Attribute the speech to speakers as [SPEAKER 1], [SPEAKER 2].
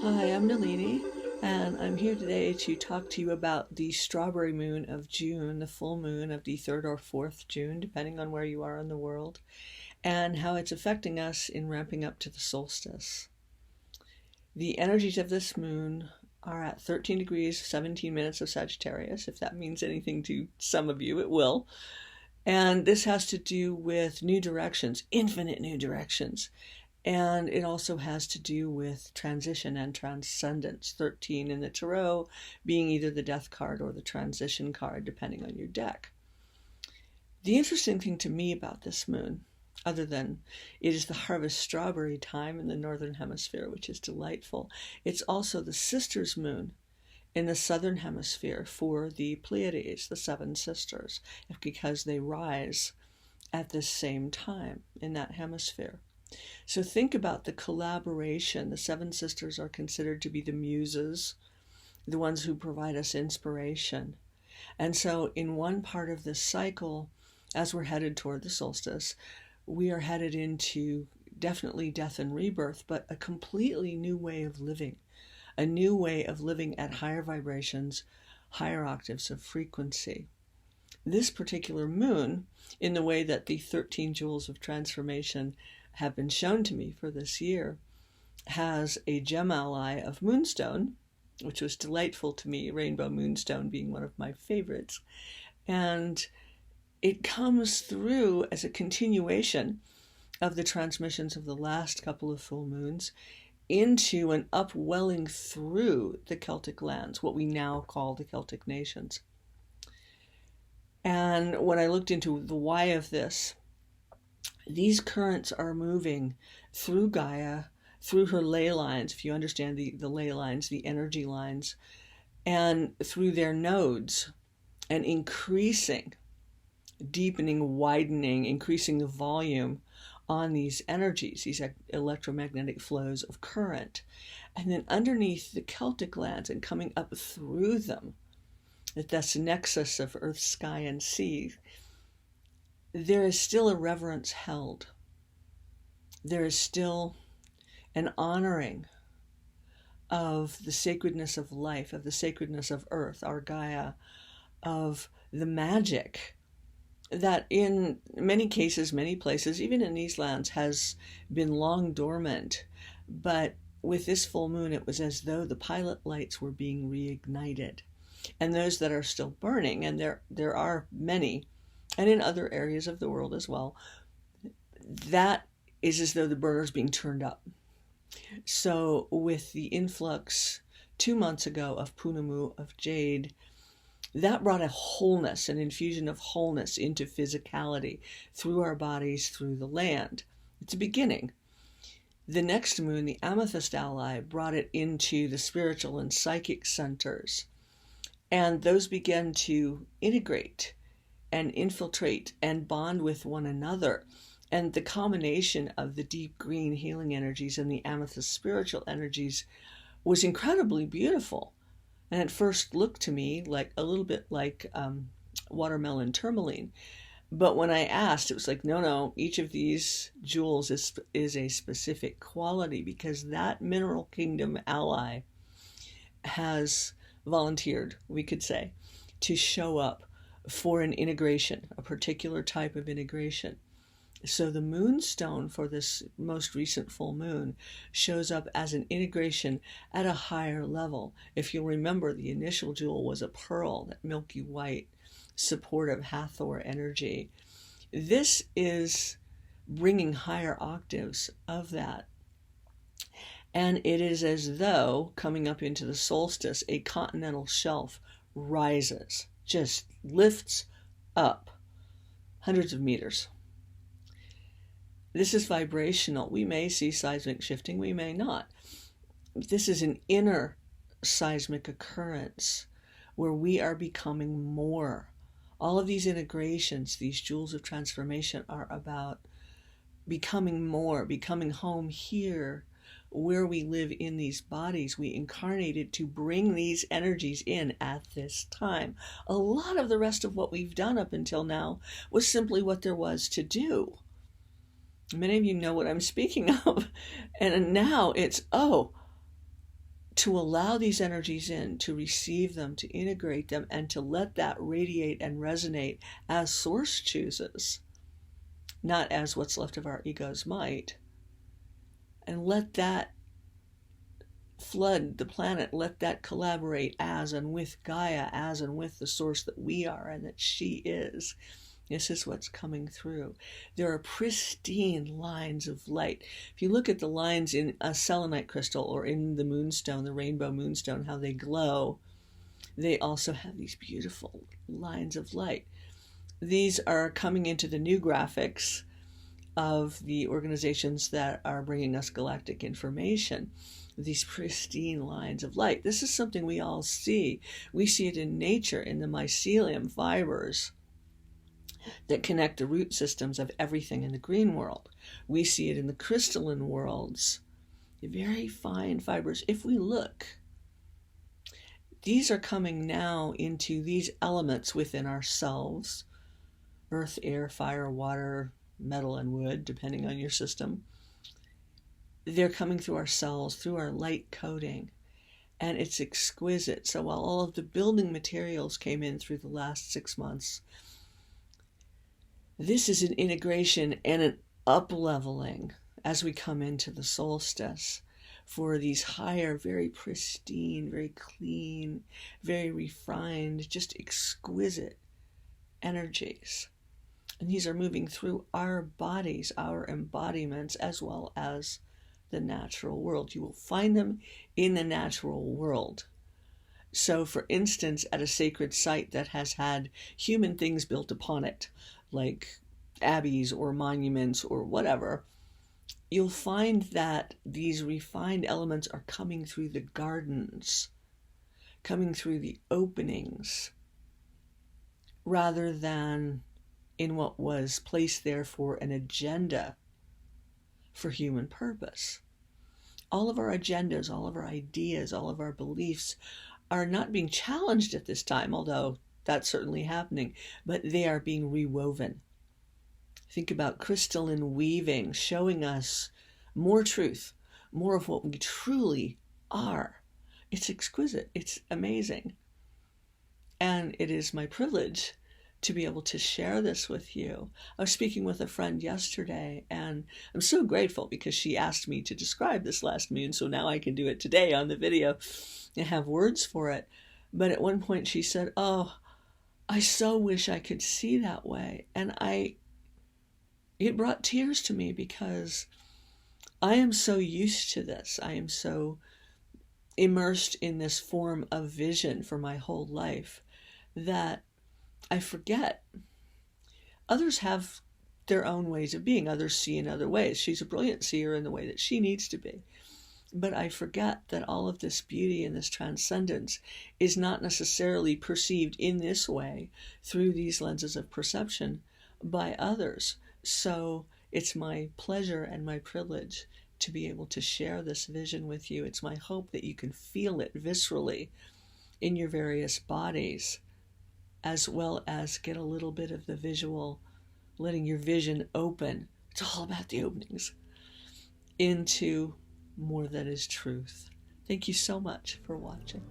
[SPEAKER 1] Hi, I'm Nalini, and I'm here today to talk to you about the strawberry moon of June, the full moon of the 3rd or 4th June, depending on where you are in the world, and how it's affecting us in ramping up to the solstice. The energies of this moon are at 13 degrees, 17 minutes of Sagittarius. If that means anything to some of you, it will. And this has to do with new directions, infinite new directions. And it also has to do with transition and transcendence. 13 in the tarot being either the death card or the transition card, depending on your deck. The interesting thing to me about this moon, other than it is the harvest strawberry time in the northern hemisphere, which is delightful, it's also the sister's moon in the southern hemisphere for the Pleiades, the seven sisters, because they rise at the same time in that hemisphere. So think about the collaboration. The seven sisters are considered to be the muses, the ones who provide us inspiration. And so in one part of this cycle, as we're headed toward the solstice, we are headed into definitely death and rebirth, but a completely new way of living, a new way of living at higher vibrations, higher octaves of frequency. This particular moon, in the way that the 13 jewels of transformation have been shown to me for this year, has a gem ally of Moonstone, which was delightful to me, Rainbow Moonstone being one of my favorites. And it comes through as a continuation of the transmissions of the last couple of full moons into an upwelling through the Celtic lands, what we now call the Celtic nations. And when I looked into the why of this, these currents are moving through Gaia, through her ley lines, if you understand the ley lines, the energy lines, and through their nodes, and increasing, deepening, widening, increasing the volume on these energies, these electromagnetic flows of current. And then underneath the Celtic lands and coming up through them, at this nexus of earth, sky, and sea, there is still a reverence held. There is still an honoring of the sacredness of life, of the sacredness of earth, our Gaia, of the magic that in many cases, many places, even in these lands, has been long dormant. But with this full moon, it was as though the pilot lights were being reignited. And those that are still burning, and there are many, and in other areas of the world as well, that is as though the burner is being turned up. So with the influx 2 months ago of Punamu, of jade, that brought a wholeness, an infusion of wholeness into physicality through our bodies, through the land. It's a beginning. The next moon, the amethyst ally, brought it into the spiritual and psychic centers. And those began to integrate and infiltrate and bond with one another. And the combination of the deep green healing energies and the amethyst spiritual energies was incredibly beautiful. And at first looked to me like a little bit like watermelon tourmaline. But when I asked, it was like, no, each of these jewels is a specific quality, because that mineral kingdom ally has volunteered, we could say, to show up for an integration, a particular type of integration. So the moonstone for this most recent full moon shows up as an integration at a higher level. If you'll remember, the initial jewel was a pearl, that milky white, supportive Hathor energy. This is bringing higher octaves of that. And it is as though, coming up into the solstice, a continental shelf rises, just lifts up hundreds of meters. This is vibrational. We may see seismic shifting, we may not. This is an inner seismic occurrence where we are becoming more. All of these integrations, these jewels of transformation, are about becoming more, becoming home here, where we live in these bodies. We incarnated to bring these energies in at this time. A lot of the rest of what we've done up until now was simply what there was to do. Many of you know what I'm speaking of. And now it's, to allow these energies in, to receive them, to integrate them, and to let that radiate and resonate as Source chooses, not as what's left of our ego's might. And let that flood the planet, let that collaborate as and with Gaia, as and with the Source that we are and that she is. This is what's coming through. There are pristine lines of light. If you look at the lines in a selenite crystal or in the moonstone, the rainbow moonstone, how they glow, they also have these beautiful lines of light. These are coming into the new graphics of the organizations that are bringing us galactic information. These pristine lines of light. This is something we all see. We see it in nature, in the mycelium fibers that connect the root systems of everything in the green world. We see it in the crystalline worlds, the very fine fibers. If we look, these are coming now into these elements within ourselves: earth, air, fire, water, metal, and wood, depending on your system. They're coming through our cells, through our light coding, and it's exquisite. So while all of the building materials came in through the last 6 months, this is an integration and an up-leveling as we come into the solstice for these higher, very pristine, very clean, very refined, just exquisite energies. And these are moving through our bodies, our embodiments, as well as the natural world. You will find them in the natural world. So, for instance, at a sacred site that has had human things built upon it, like abbeys or monuments or whatever, you'll find that these refined elements are coming through the gardens, coming through the openings, rather than in what was placed there for an agenda for human purpose. All of our agendas, all of our ideas, all of our beliefs are not being challenged at this time, although that's certainly happening, but they are being rewoven. Think about crystalline weaving, showing us more truth, more of what we truly are. It's exquisite. It's amazing. And it is my privilege to be able to share this with you. I was speaking with a friend yesterday, and I'm so grateful because she asked me to describe this last moon, so now I can do it today on the video and have words for it. But at one point she said, "Oh, I so wish I could see that way." And it brought tears to me because I am so used to this. I am so immersed in this form of vision for my whole life that I forget. Others have their own ways of being. Others see in other ways. She's a brilliant seer in the way that she needs to be. But I forget that all of this beauty and this transcendence is not necessarily perceived in this way through these lenses of perception by others. So it's my pleasure and my privilege to be able to share this vision with you. It's my hope that you can feel it viscerally in your various bodies, as well as get a little bit of the visual, letting your vision open. It's all about the openings into more that is truth. Thank you so much for watching.